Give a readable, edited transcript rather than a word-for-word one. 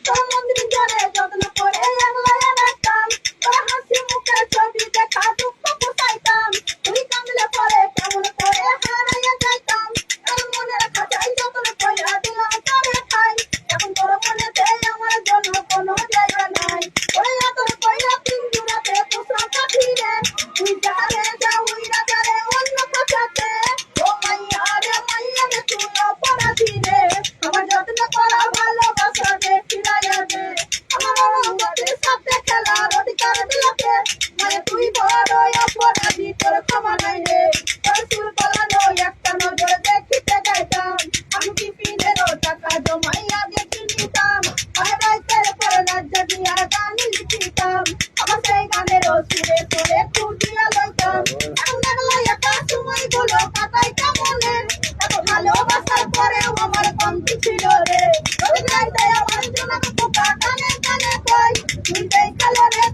তোর মন্দির জলে যত্ন করে একলা রাখতাম, তোর হাসি মুখে ছবি দেখা দুঃখ পোষাইতাম, তুই কাঁদলে পরে কেমন করে হারাইয়া যাইতাম, তোর মনের খাঁচায় যত্ন কইরা দিলাম তোরে ঠাই, এখন তোর মনেতে আমার জন্য কোনো জায়গা নাই। ওরে আদর কইরা পিঞ্জুরাতে পোষা পাখি রে, তুই যারে যা উইরা যারে অন্য খাঁচাতে, ও মাইয়া রে তুই অপরাধী রে, আমার যত্ন করা ভালোবাসা দে ফিরাইয়া দে, আমার অনুগতের সাথে খেলার অধিকার দিলাকে, মানে তুই বড় অপরাধী, তোর ক্ষমা নাই রে। তোর চুল পালানো একটা নজর দেখিতে গাইতাম, আমি টিফিনেরও টাকা জমাইয়া দেখি নিতাম, আর রাইতের পরে লজ্জা দিয়া গান লিখিতাম, আমার সেই গানেরও সুরে সুরে খুঁজিয়া লইতাম, এখন দেখলো একা সময়গুলো কাটাই কেমনে, এত ভালোবাসার পরেও আমার কমতি ছিল রে, তোর গাইতে আমার জন্য পোকা কানে কানে কই, তুই দেখালে রে